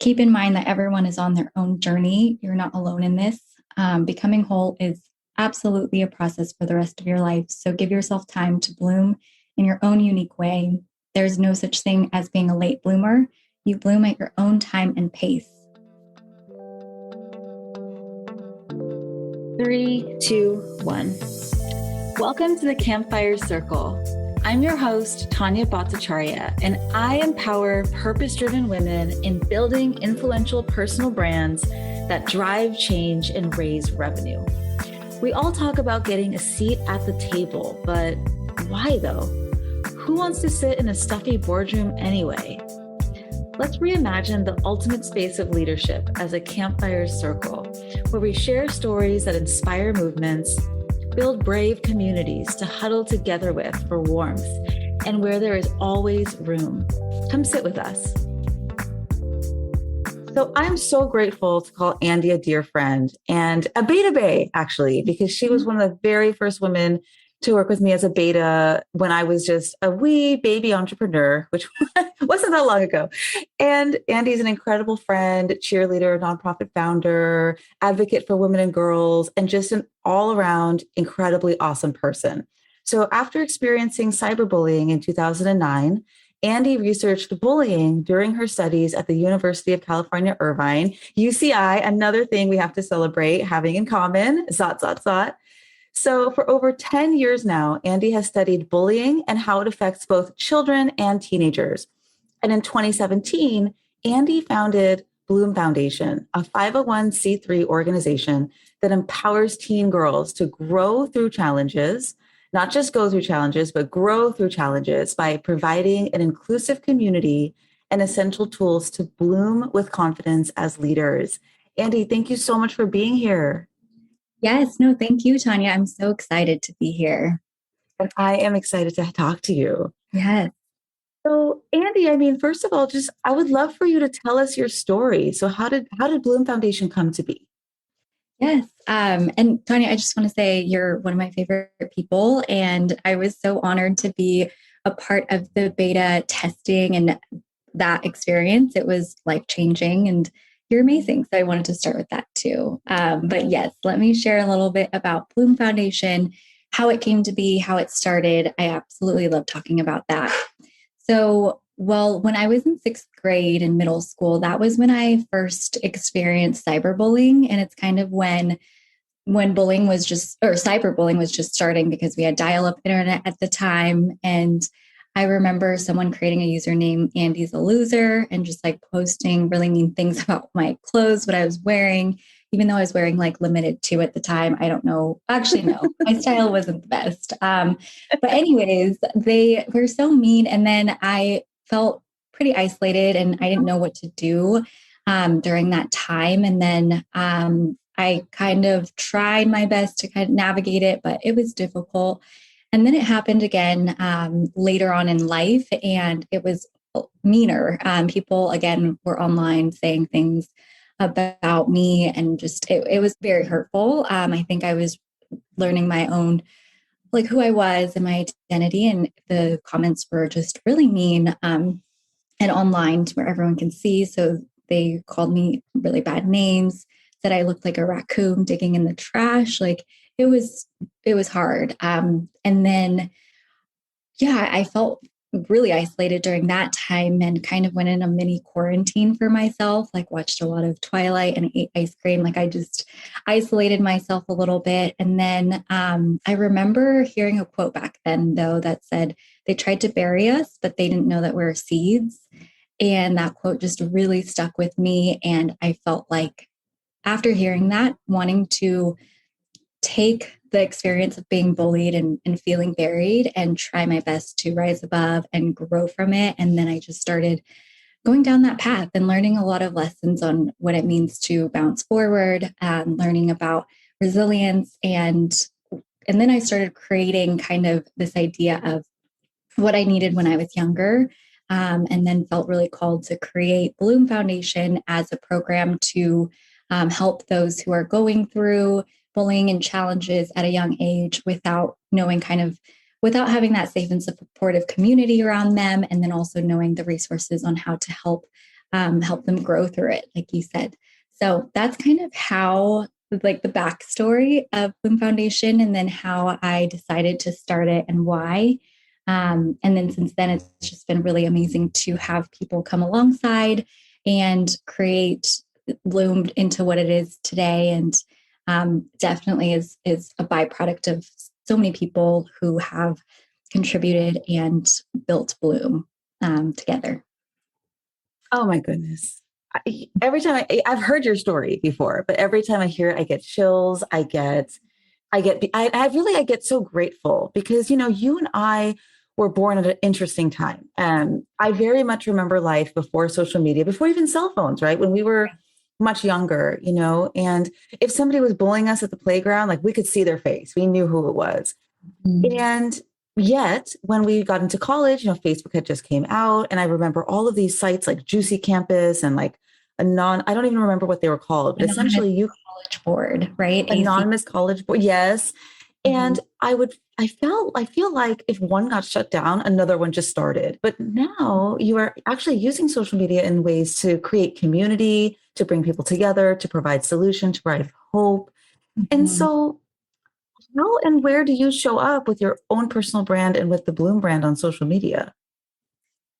keep in mind that everyone is on their own journey. You're not alone in this. Becoming whole is absolutely a process for the rest of your life. So give yourself time to bloom in your own unique way. There's no such thing as being a late bloomer. You bloom at your own time and pace. 3, 2, 1. Welcome to the Campfire Circle. I'm your host, Tanya Bhattacharya, and I empower purpose-driven women in building influential personal brands that drive change and raise revenue. We all talk about getting a seat at the table, but why though? Who wants to sit in a stuffy boardroom anyway? Let's reimagine the ultimate space of leadership as a campfire circle, where we share stories that inspire movements, build brave communities to huddle together with for warmth, and where there is always room. Come sit with us. So I'm so grateful to call Andi a dear friend and a beta bae, actually, because she was one of the very first women to work with me as a beta when I was just a wee baby entrepreneur, which wasn't that long ago. And Andi's an incredible friend, cheerleader, nonprofit founder, advocate for women and girls, and just an all-around incredibly awesome person. So after experiencing cyberbullying in 2009, Andi researched bullying during her studies at the University of California, Irvine, UCI, another thing we have to celebrate having in common, zot, zot, zot. So for over 10 years now, Andi has studied bullying and how it affects both children and teenagers. And in 2017, Andi founded Bloom Foundation, a 501c3 organization that empowers teen girls to grow through challenges, not just go through challenges, but grow through challenges by providing an inclusive community and essential tools to bloom with confidence as leaders. Andi, thank you so much for being here. Yes, no, thank you, Tanya. I'm so excited to be here. And I am excited to talk to you. Yes. So, Andi, first of all, I would love for you to tell us your story. So how did Bloom Foundation come to be? Yes. And Tanya, I just want to say you're one of my favorite people. And I was so honored to be a part of the beta testing and that experience. It was life-changing and you're amazing. So I wanted to start with that too. But yes, let me share a little bit about Bloom Foundation, how it came to be, how it started. I absolutely love talking about that. So, well, when I was in 6th grade in middle school, that was when I first experienced cyberbullying. And it's kind of when bullying was just, or cyberbullying was just starting because we had dial-up internet at the time. And I remember someone creating a username, Andi's a loser, and just like posting really mean things about my clothes, what I was wearing, even though I was wearing like limited 2 at the time. I don't know. Actually, no, my style wasn't the best. But anyways, they were so mean. And then I felt pretty isolated and I didn't know what to do during that time. And then I kind of tried my best to kind of navigate it, but it was difficult. And then it happened again later on in life, and it was meaner. People, again, were online saying things about me, and just it was very hurtful. I think I was learning my own, like who I was and my identity, and the comments were just really mean and online to where everyone can see. So they called me really bad names, said I looked like a raccoon digging in the trash. Like it was hard. And then, yeah, I felt really isolated during that time and kind of went in a mini quarantine for myself, like watched a lot of Twilight and ate ice cream. Like I just isolated myself a little bit. And then I remember hearing a quote back then, though, that said, they tried to bury us, but they didn't know that we're seeds. And that quote just really stuck with me. And I felt like after hearing that, wanting to take the experience of being bullied and feeling buried and try my best to rise above and grow from it. And then I just started going down that path and learning a lot of lessons on what it means to bounce forward, learning about resilience. And then I started creating kind of this idea of what I needed when I was younger. And then felt really called to create Bloom Foundation as a program to help those who are going through bullying and challenges at a young age without having that safe and supportive community around them. And then also knowing the resources on how to help help them grow through it, like you said. So that's kind of how, like, the backstory of Bloom Foundation, and then how I decided to start it and why. And then since then, it's just been really amazing to have people come alongside and create Bloom into what it is today. And definitely is a byproduct of so many people who have contributed and built Bloom together. Oh my goodness. Every time I've heard your story before, but every time I hear it, I get chills. I get so grateful because, you and I were born at an interesting time. I very much remember life before social media, before even cell phones, right? When we were much younger, and if somebody was bullying us at the playground, like we could see their face, we knew who it was. Mm-hmm. And yet, when we got into college, Facebook had just came out. And I remember all of these sites like Juicy Campus and like I don't even remember what they were called, but Anonymous essentially College Board, right? Anonymous College Board. Yes. Mm-hmm. And I feel like if one got shut down, another one just started. But now you are actually using social media in ways to create community, to bring people together, to provide solutions, to provide hope. And Mm-hmm. so, how and where do you show up with your own personal brand and with the Bloom brand on social media?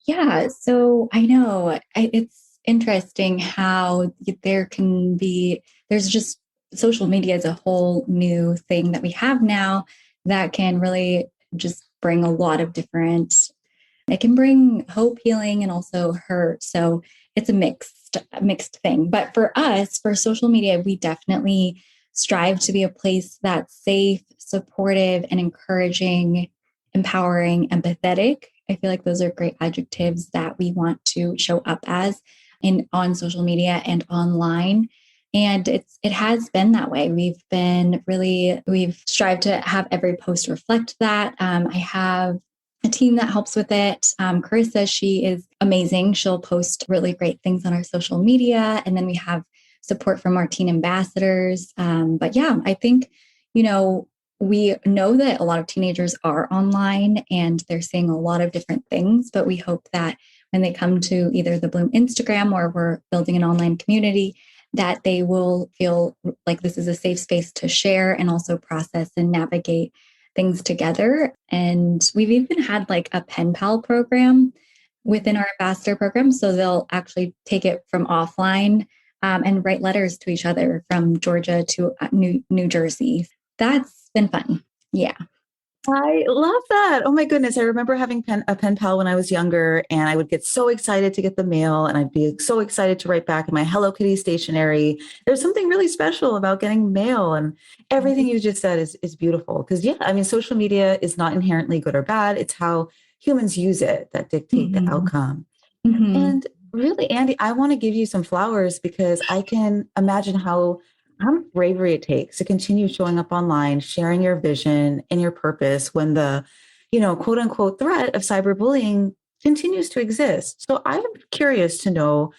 Yeah, so I know it's interesting how there's just social media is a whole new thing that we have now that can really just bring a lot of it can bring hope, healing, and also hurt. So it's a mixed thing. But for us, for social media, we definitely strive to be a place that's safe, supportive, and encouraging, empowering, empathetic. I feel like those are great adjectives that we want to show up as on social media and online. And it has been that way. We've strived to have every post reflect that. I have a team that helps with it. Carissa, she is amazing. She'll post really great things on our social media. And then we have support from our teen ambassadors. But yeah, I think, we know that a lot of teenagers are online and they're seeing a lot of different things, but we hope that when they come to either the Bloom Instagram or we're building an online community, that they will feel like this is a safe space to share and also process and navigate things together. And we've even had like a pen pal program within our ambassador program. So they'll actually take it from offline and write letters to each other from Georgia to New Jersey. That's been fun. Yeah. I love that. Oh my goodness. I remember having a pen pal when I was younger, and I would get so excited to get the mail, and I'd be so excited to write back in my Hello Kitty stationery. There's something really special about getting mail, and everything you just said is beautiful. Because yeah, I mean, social media is not inherently good or bad. It's how humans use it that dictate the Mm-hmm. outcome. Mm-hmm. And really, Andi, I want to give you some flowers because I can imagine how much bravery it takes to continue showing up online, sharing your vision and your purpose when the, quote unquote threat of cyberbullying continues to exist. So I'm curious to know,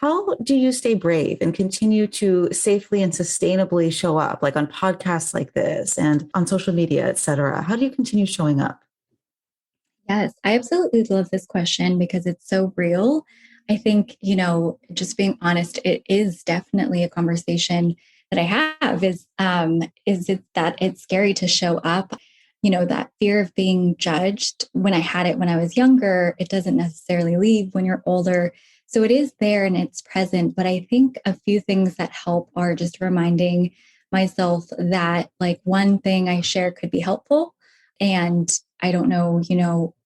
how do you stay brave and continue to safely and sustainably show up, like on podcasts like this and on social media, et cetera? How do you continue showing up? Yes, I absolutely love this question because it's so real. I think, just being honest, it is definitely a conversation that I have is it that it's scary to show up, that fear of being judged. When I had it when I was younger, it doesn't necessarily leave when you're older. So it is there and it's present. But I think a few things that help are just reminding myself that, like, one thing I share could be helpful. And I don't know,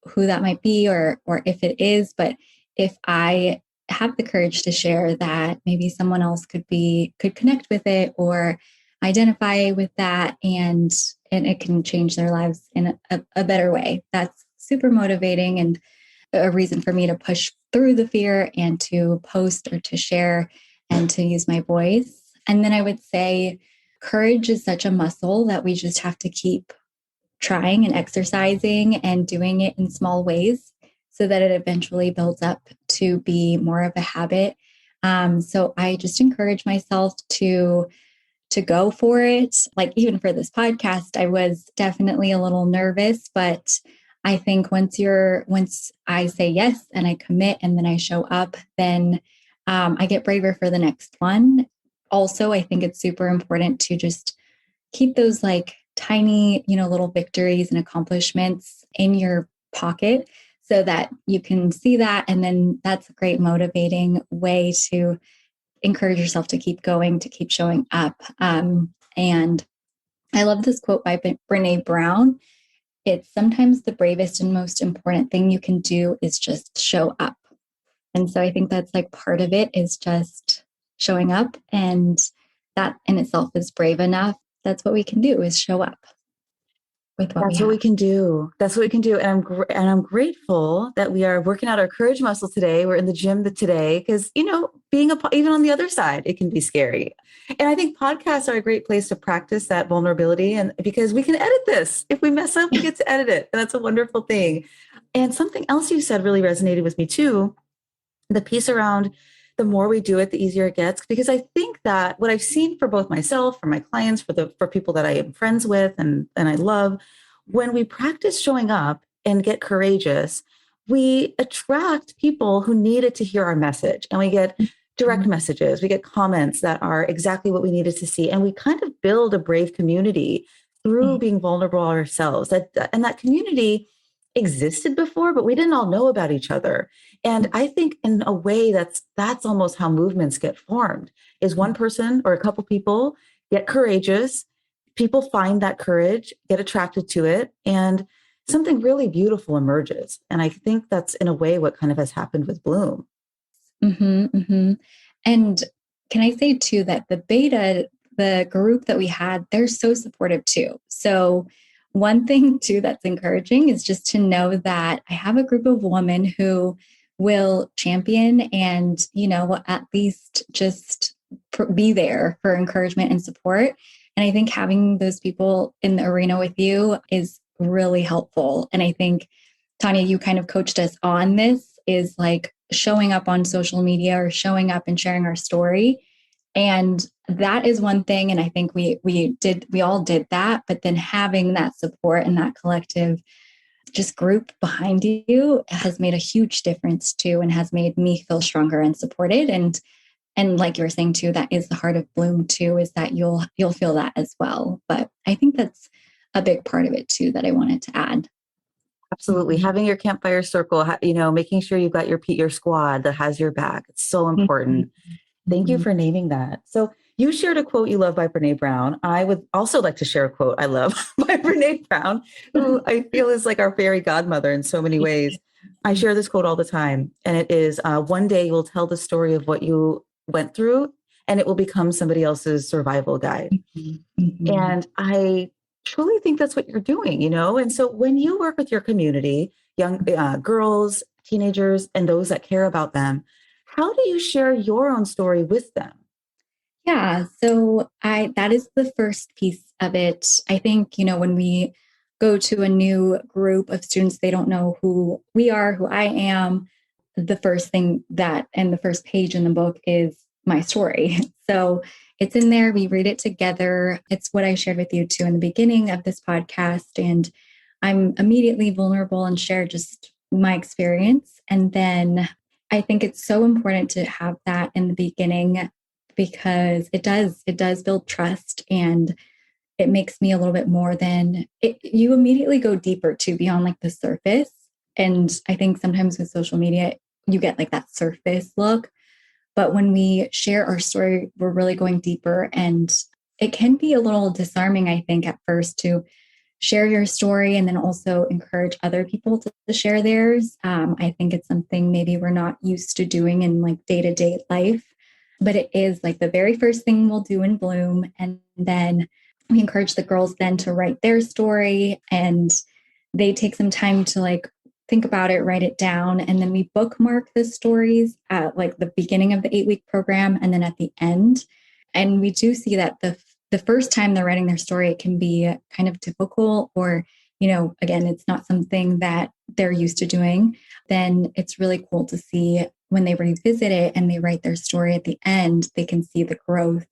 who that might be or if it is, but if I have the courage to share that, maybe someone else could connect with it or identify with that, and it can change their lives in a better way. That's super motivating and a reason for me to push through the fear and to post or to share and to use my voice. And then I would say courage is such a muscle that we just have to keep trying and exercising and doing it in small ways so that it eventually builds up to be more of a habit. So I just encourage myself to go for it. Like, even for this podcast, I was definitely a little nervous, but I think once I say yes and I commit and then I show up, then I get braver for the next one. Also, I think it's super important to just keep those like tiny, little victories and accomplishments in your pocket so that you can see that. And then that's a great motivating way to encourage yourself to keep going, to keep showing up. And I love this quote by Brene Brown. It's sometimes the bravest and most important thing you can do is just show up. And so I think that's like part of it is just showing up. And that in itself is brave enough. That's what we can do is show up with what we That's what we have. can do. That's what we can do. And I'm grateful that we are working out our courage muscle today. We're in the gym today because, being even on the other side, it can be scary. And I think podcasts are a great place to practice that vulnerability. And because we can edit this, if we mess up, we get to edit it. And that's a wonderful thing. And something else you said really resonated with me too. The piece around the more we do it, the easier it gets. Because I think that what I've seen for both myself, for my clients, for people that I am friends with and I love, when we practice showing up and get courageous, we attract people who needed to hear our message. And we get direct messages, we get comments that are exactly what we needed to see. And we kind of build a brave community through being vulnerable ourselves. And that community existed before, but we didn't all know about each other. And I think in a way that's almost how movements get formed is one person or a couple people get courageous, people find that courage, get attracted to it, and something really beautiful emerges. And I think that's in a way what kind of has happened with Bloom. Mm-hmm, mm-hmm. And can I say too that the group that we had, they're so supportive too. So one thing too that's encouraging is just to know that I have a group of women who will champion and, at least just be there for encouragement and support. And I think having those people in the arena with you is really helpful. And I think, Tanya, you kind of coached us on this is like showing up on social media or showing up and sharing our story. And that is one thing. And I think we all did that, but then having that support and that collective just group behind you has made a huge difference too, and has made me feel stronger and supported. And like you were saying too, that is the heart of Bloom too, is that you'll feel that as well. But I think that's a big part of it too, that I wanted to add. Absolutely. Having your campfire circle, making sure you've got your squad that has your back. It's so important. Thank you for naming that. So you shared a quote you love by Brene Brown. I would also like to share a quote I love by Brene Brown, who I feel is like our fairy godmother in so many ways. I share this quote all the time, and it is, one day you'll tell the story of what you went through, and it will become somebody else's survival guide. And I truly think that's what you're doing, And so when you work with your community, young girls, teenagers, and those that care about them, how do you share your own story with them? Yeah, so that is the first piece of it. I think, when we go to a new group of students, they don't know who we are, who I am. The first thing and the first page in the book is my story. So it's in there. We read it together. It's what I shared with you too in the beginning of this podcast. And I'm immediately vulnerable and share just my experience. And then I think it's so important to have that in the beginning because it does build trust, and it makes me a little bit more than it. You immediately go deeper too, beyond like the surface. And I think sometimes with social media, you get like that surface look. But when we share our story, we're really going deeper. And it can be a little disarming, I think, at first to share your story and then also encourage other people to share theirs. I think it's something maybe we're not used to doing in like day-to-day life, but it is like the very first thing we'll do in Bloom. And then we encourage the girls then to write their story, and they take some time to like think about it, write it down. And then we bookmark the stories at like the beginning of the 8-week program and then at the end. And we do see that the first time they're writing their story, it can be kind of difficult, or, again, it's not something that they're used to doing. Then it's really cool to see when they revisit it and they write their story at the end, they can see the growth.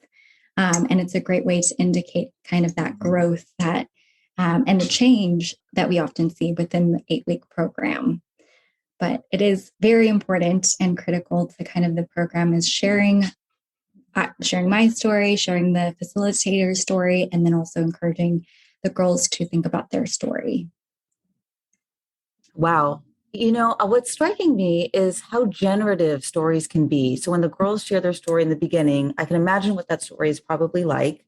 And it's a great way to indicate kind of that growth and the change that we often see within the 8-week program. But it is very important and critical to kind of the program is sharing my story, sharing the facilitator's story, and then also encouraging the girls to think about their story. Wow. What's striking me is how generative stories can be. So when the girls share their story in the beginning, I can imagine what that story is probably like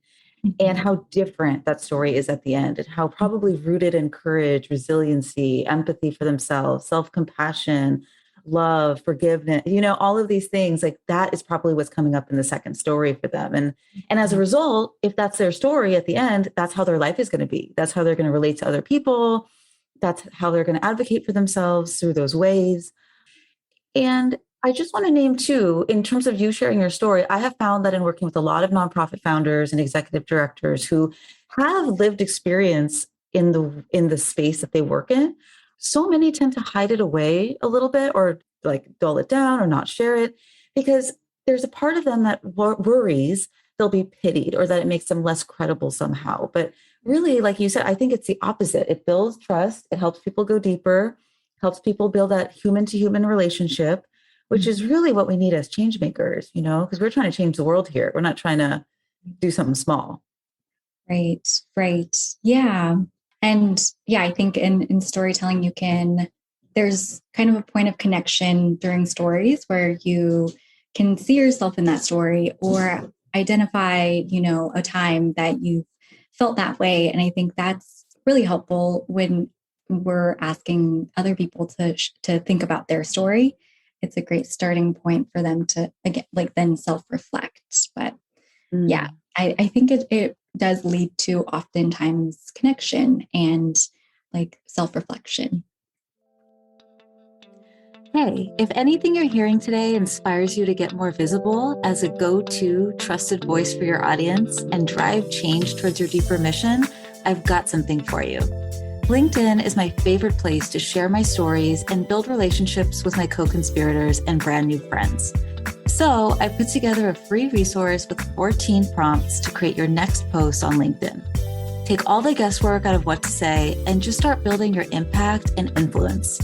and how different that story is at the end, and how probably rooted in courage, resiliency, empathy for themselves, self-compassion, love, forgiveness, all of these things, like that is probably what's coming up in the second story for them. And as a result, if that's their story at the end, that's how their life is going to be. That's how they're going to relate to other people. That's how they're going to advocate for themselves through those ways. And I just want to name too, in terms of you sharing your story, I have found that in working with a lot of nonprofit founders and executive directors who have lived experience in the space that they work in, so many tend to hide it away a little bit or like dull it down or not share it because there's a part of them that worries they'll be pitied or that it makes them less credible somehow. But really, like you said, I think it's the opposite. It builds trust. It helps people go deeper, helps people build that human to human relationship, which is really what we need as change makers, because we're trying to change the world here. We're not trying to do something small. Right, right. Yeah. And yeah, I think in storytelling, there's kind of a point of connection during stories where you can see yourself in that story or identify, a time that you felt that way. And I think that's really helpful when we're asking other people to think about their story. It's a great starting point for them to, again, like then self-reflect. But yeah, I think it does lead to oftentimes connection and like self-reflection. Hey, if anything you're hearing today inspires you to get more visible as a go-to trusted voice for your audience and drive change towards your deeper mission, I've got something for you. LinkedIn is my favorite place to share my stories and build relationships with my co-conspirators and brand new friends. So I put together a free resource with 14 prompts to create your next post on LinkedIn. Take all the guesswork out of what to say and just start building your impact and influence.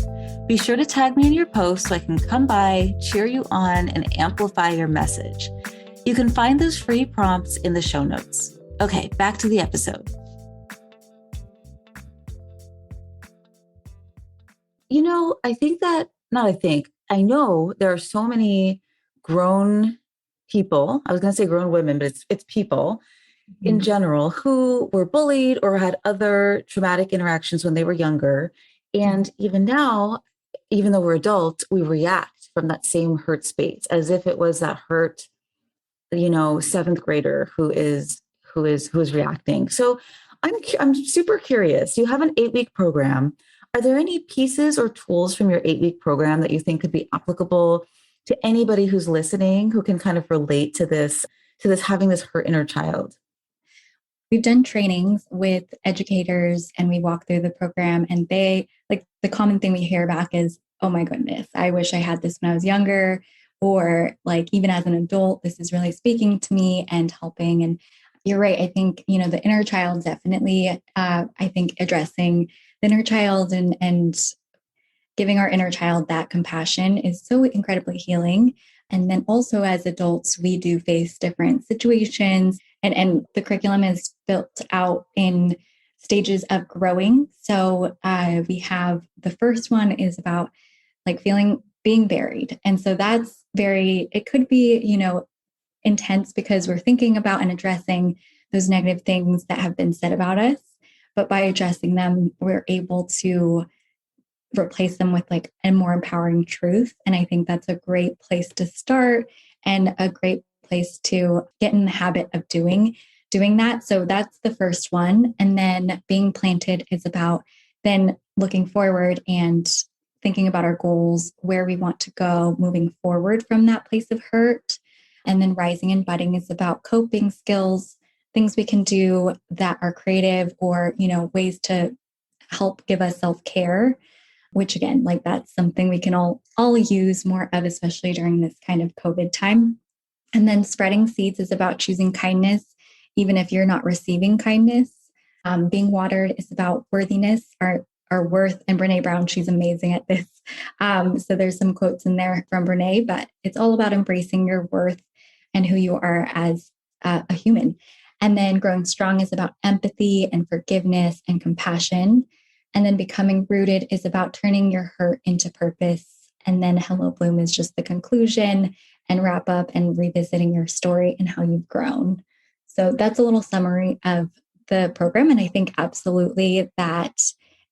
Be sure to tag me in your post so I can come by, cheer you on, and amplify your message. You can find those free prompts in the show notes. Okay, back to the episode. I know there are so many grown people. I was going to say grown women, but it's people in general who were bullied or had other traumatic interactions when they were younger. And even now, even though we're adults, we react from that same hurt space as if it was that hurt, seventh grader who is reacting. So I'm super curious. You have an 8-week program. Are there any pieces or tools from your 8-week program that you think could be applicable to anybody who's listening who can kind of relate to this having this hurt inner child? We've done trainings with educators and we walk through the program and they like the common thing we hear back is, oh my goodness, I wish I had this when I was younger. Or like, even as an adult, this is really speaking to me and helping. And you're right. I think, the inner child definitely, I think addressing the inner child and giving our inner child that compassion is so incredibly healing. And then also as adults, we do face different situations and the curriculum is built out in stages of growing. So we have the first one is about like being buried. And so that's it could be, intense because we're thinking about and addressing those negative things that have been said about us. But by addressing them, we're able to replace them with like a more empowering truth. And I think that's a great place to start and a great place to get in the habit of doing that. So that's the first one. And then being planted is about then looking forward and thinking about our goals, where we want to go moving forward from that place of hurt. And then rising and budding is about coping skills, things we can do that are creative or, ways to help give us self-care, which again, like that's something we can all use more of, especially during this kind of COVID time. And then spreading seeds is about choosing kindness, even if you're not receiving kindness. Being watered is about worthiness. our worth. And Brene Brown, she's amazing at this. So there's some quotes in there from Brene, but it's all about embracing your worth and who you are as a human. And then growing strong is about empathy and forgiveness and compassion. And then becoming rooted is about turning your hurt into purpose. And then Hello Bloom is just the conclusion and wrap up and revisiting your story and how you've grown. So that's a little summary of the program. And I think absolutely that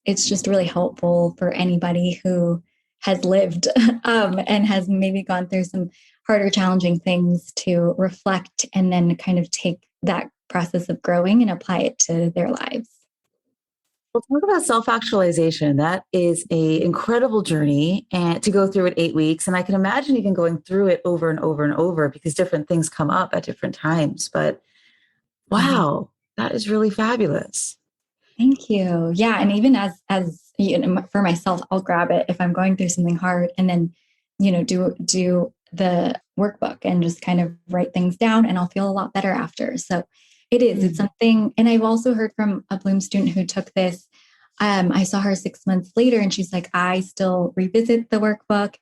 it's just really helpful for anybody who has lived and has maybe gone through some harder, challenging things to reflect and then kind of take that process of growing and apply it to their lives. Well, talk about self-actualization. That is a incredible journey and to go through it 8 weeks. And I can imagine even going through it over and over and over because different things come up at different times. But wow, that is really fabulous. Thank you. Yeah. And even as you know, for myself, I'll grab it if I'm going through something hard and then, do the workbook and just kind of write things down and I'll feel a lot better after. So it's something. And I've also heard from a Bloom student who took this. I saw her 6 months later and she's like, I still revisit the workbook.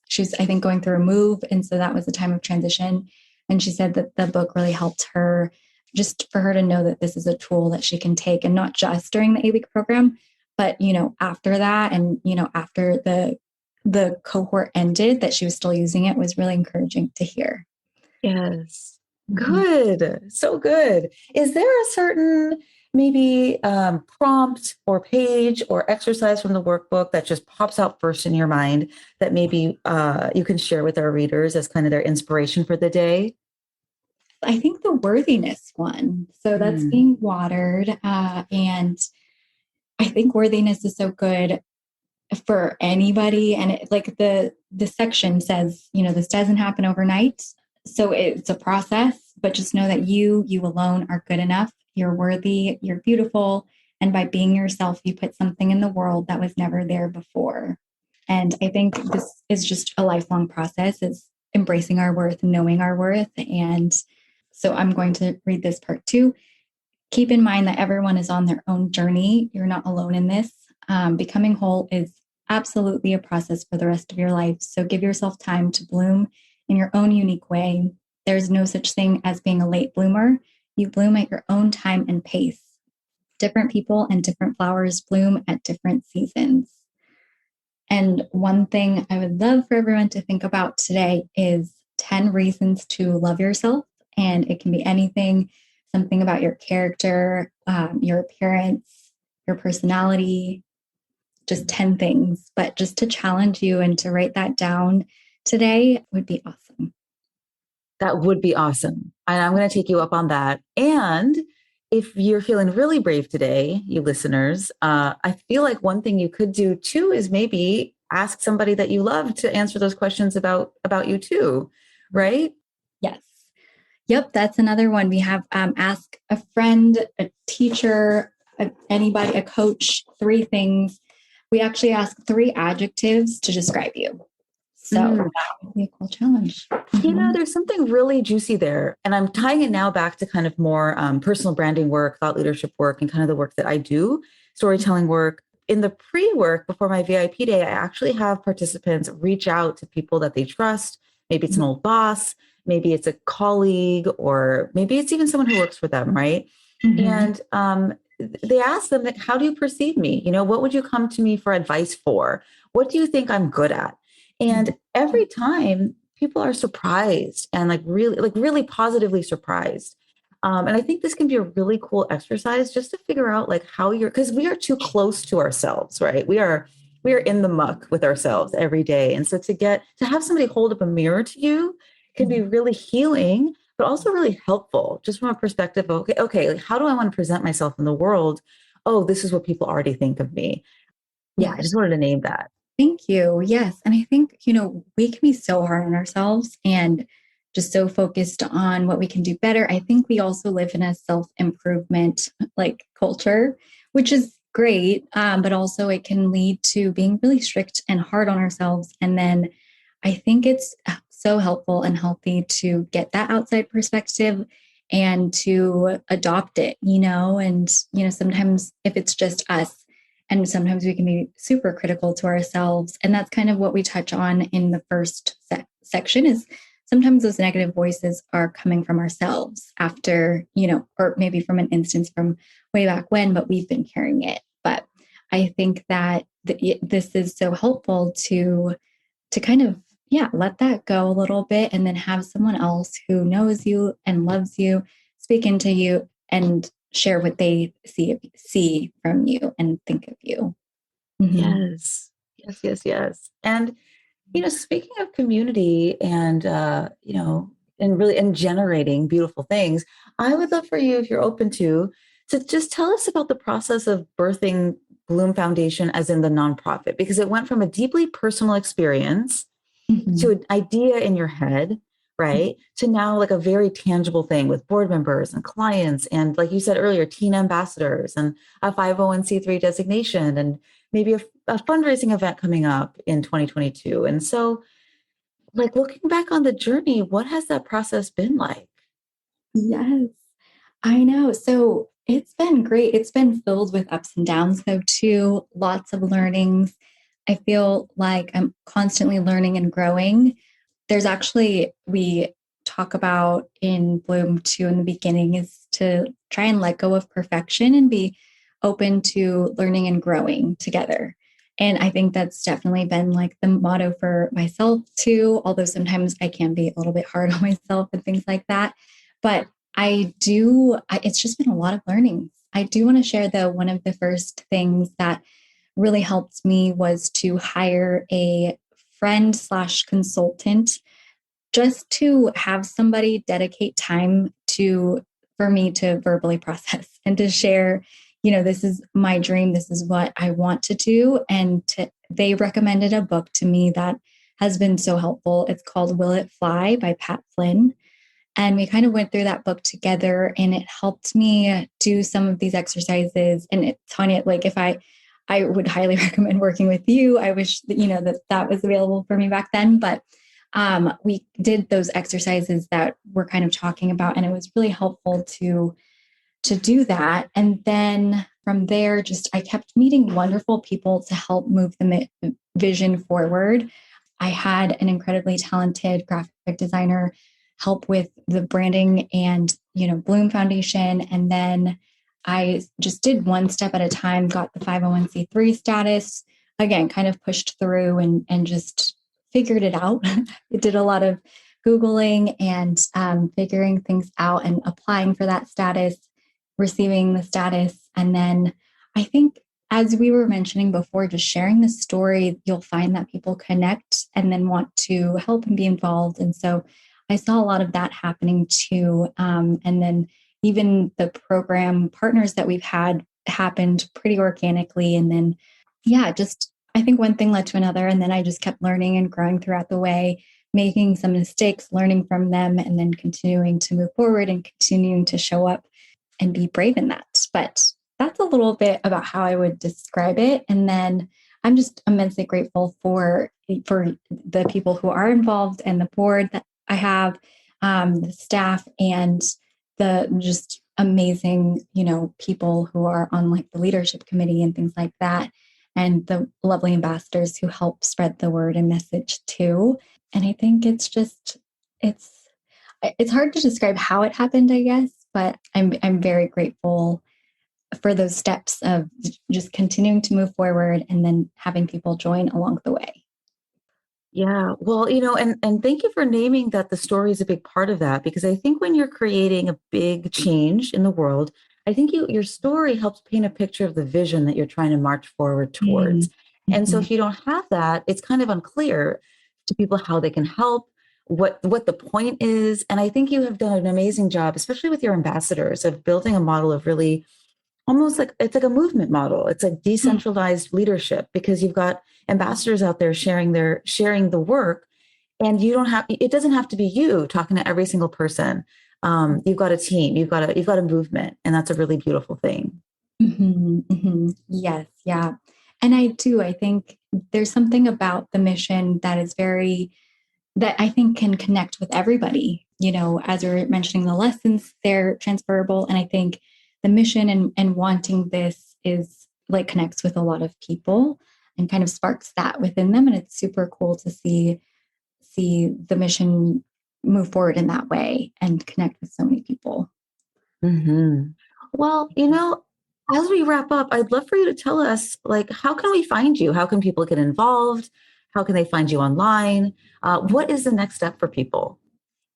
She's, I think, going through a move. And so that was a time of transition. And she said that the book really helped her, just for her to know that this is a tool that she can take, and not just during the 8-week program, but, after that, and, after the cohort ended, that she was still using it was really encouraging to hear. Yes. Good. So good. Is there a certain maybe prompt or page or exercise from the workbook that just pops out first in your mind that maybe you can share with our readers as kind of their inspiration for the day? I think the worthiness one. So that's being watered. And I think worthiness is so good for anybody. And the section says, this doesn't happen overnight. So it's a process, but just know that you alone are good enough. You're worthy, you're beautiful. And by being yourself, you put something in the world that was never there before. And I think this is just a lifelong process. It's embracing our worth and knowing our worth. And so I'm going to read this part too. Keep in mind that everyone is on their own journey. You're not alone in this. Becoming whole is absolutely a process for the rest of your life. So give yourself time to bloom in your own unique way. There's no such thing as being a late bloomer. You bloom at your own time and pace. Different people and different flowers bloom at different seasons. And one thing I would love for everyone to think about today is 10 reasons to love yourself. And it can be anything, something about your character, your appearance, your personality, just 10 things. But just to challenge you and to write that down today would be awesome. That would be awesome. And I'm going to take you up on that. And if you're feeling really brave today, you listeners, I feel like one thing you could do too is maybe ask somebody that you love to answer those questions about you too, right? Yes. Yep, that's another one. We have ask a friend, a teacher, anybody, a coach, 3 things. We actually ask 3 adjectives to describe you. So that would be a cool challenge. There's something really juicy there. And I'm tying it now back to kind of more personal branding work, thought leadership work, and kind of the work that I do, storytelling work. In the pre-work before my VIP day, I actually have participants reach out to people that they trust. Maybe it's an old boss, maybe it's a colleague, or maybe it's even someone who works for them, right? And they ask them, like, how do you perceive me? What would you come to me for advice for? What do you think I'm good at? And every time people are surprised and really positively surprised. And I think this can be a really cool exercise just to figure out how because we are too close to ourselves, right? We are in the muck with ourselves every day. And so to have somebody hold up a mirror to you can be really healing, but also really helpful just from a perspective of, okay, how do I want to present myself in the world? Oh, this is what people already think of me. Yeah, I just wanted to name that. Thank you. Yes. And I think, we can be so hard on ourselves and just so focused on what we can do better. I think we also live in a self-improvement culture, which is great. But also it can lead to being really strict and hard on ourselves. And then I think it's so helpful and healthy to get that outside perspective and to adopt it, and, sometimes if it's just us And sometimes we can be super critical to ourselves. And that's kind of what we touch on in the first section is sometimes those negative voices are coming from ourselves after, or maybe from an instance from way back when, but we've been carrying it. But I think that this is so helpful to kind of, let that go a little bit and then have someone else who knows you and loves you speak into you and share what they see from you and think of you. Mm-hmm. Yes. Yes, yes, yes. And, speaking of community and, and really and generating beautiful things, I would love for you, if you're open to just tell us about the process of birthing Bloom Foundation as in the nonprofit, because it went from a deeply personal experience to Mm-hmm. an idea in your head, right? To now like a very tangible thing with board members and clients. And like you said earlier, teen ambassadors and a 501(c)(3) designation and maybe a fundraising event coming up in 2022. And so like looking back on the journey, what has that process been like? Yes, I know. So it's been great. It's been filled with ups and downs, though, too. Lots of learnings. I feel like I'm constantly learning and growing. There's actually, we talk about in Bloom too in the beginning, is to try and let go of perfection and be open to learning and growing together. And I think that's definitely been like the motto for myself too, although sometimes I can be a little bit hard on myself and things like that. But it's just been a lot of learning. I do want to share, though, one of the first things that really helped me was to hire a friend slash consultant just to have somebody dedicate time for me to verbally process and to share, this is my dream, this is what I want to do. And they recommended a book to me that has been so helpful. It's called Will It Fly by Pat Flynn. And we kind of went through that book together, and it helped me do some of these exercises. And Tanya, like I would highly recommend working with you. I wish that, that was available for me back then, but we did those exercises that we're kind of talking about, and it was really helpful to do that. And then from there, just I kept meeting wonderful people to help move the vision forward. I had an incredibly talented graphic designer help with the branding and, Bloom Foundation. And then I just did one step at a time, got the 501(c)(3) status, again, kind of pushed through and just figured it out. It did a lot of Googling and figuring things out and applying for that status, receiving the status. And then I think, as we were mentioning before, just sharing the story, you'll find that people connect and then want to help and be involved. And so I saw a lot of that happening too. And then even the program partners that we've had happened pretty organically. And then, just I think one thing led to another. And then I just kept learning and growing throughout the way, making some mistakes, learning from them, and then continuing to move forward and continuing to show up and be brave in that. But that's a little bit about how I would describe it. And then I'm just immensely grateful for the people who are involved and the board that I have, the staff, and the just amazing, people who are on like the leadership committee and things like that, and the lovely ambassadors who help spread the word and message too. And I think it's hard to describe how it happened, I guess, but I'm very grateful for those steps of just continuing to move forward and then having people join along the way. Yeah, well, and thank you for naming that the story is a big part of that, because I think when you're creating a big change in the world, I think your story helps paint a picture of the vision that you're trying to march forward towards. And so Mm-hmm. if you don't have that, it's kind of unclear to people how they can help, what the point is. And I think you have done an amazing job, especially with your ambassadors, of building a model of really almost like it's like a movement model. It's like decentralized leadership, because you've got ambassadors out there sharing the work, and it doesn't have to be you talking to every single person. You've got a team, you've got a movement, and that's a really beautiful thing. Mm-hmm, mm-hmm. Yes, yeah. And I think there's something about the mission that I think can connect with everybody. As we are mentioning, the lessons, they're transferable. And I think the mission and wanting this is like connects with a lot of people and kind of sparks that within them. And it's super cool to see the mission move forward in that way and connect with so many people. Mm-hmm. Well, as we wrap up, I'd love for you to tell us, like, how can we find you? How can people get involved? How can they find you online? What is the next step for people?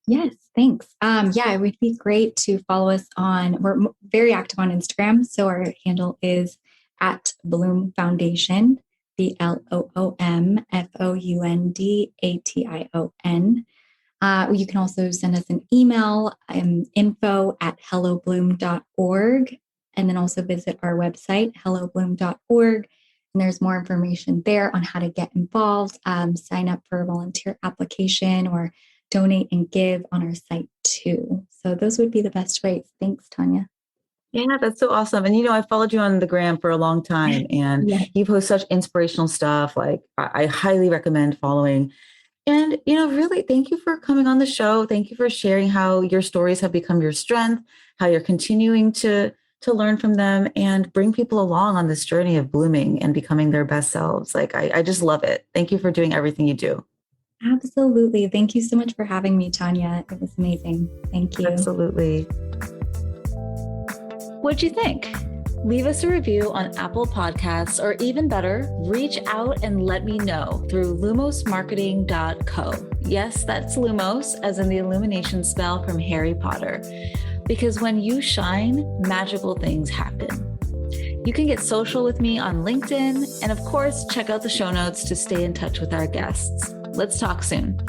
Yes, thanks. Yeah, it would be great to follow us we're very active on Instagram. So our handle is at Bloom Foundation, BLOOMFOUNDATION. You can also send us an email, info@hellobloom.org, and then also visit our website, hellobloom.org. And there's more information there on how to get involved, sign up for a volunteer application, or donate and give on our site too. So those would be the best ways. Thanks, Tanya. Yeah, that's so awesome. And I followed you on the gram for a long time, and Yeah. you post such inspirational stuff. Like, I highly recommend following. And, really, thank you for coming on the show. Thank you for sharing how your stories have become your strength, how you're continuing to learn from them and bring people along on this journey of blooming and becoming their best selves. Like, I just love it. Thank you for doing everything you do. Absolutely. Thank you so much for having me, Tanya. It was amazing. Thank you. Absolutely. What'd you think? Leave us a review on Apple Podcasts, or even better, reach out and let me know through lumosmarketing.co. Yes, that's Lumos, as in the illumination spell from Harry Potter. Because when you shine, magical things happen. You can get social with me on LinkedIn, and of course, check out the show notes to stay in touch with our guests. Let's talk soon.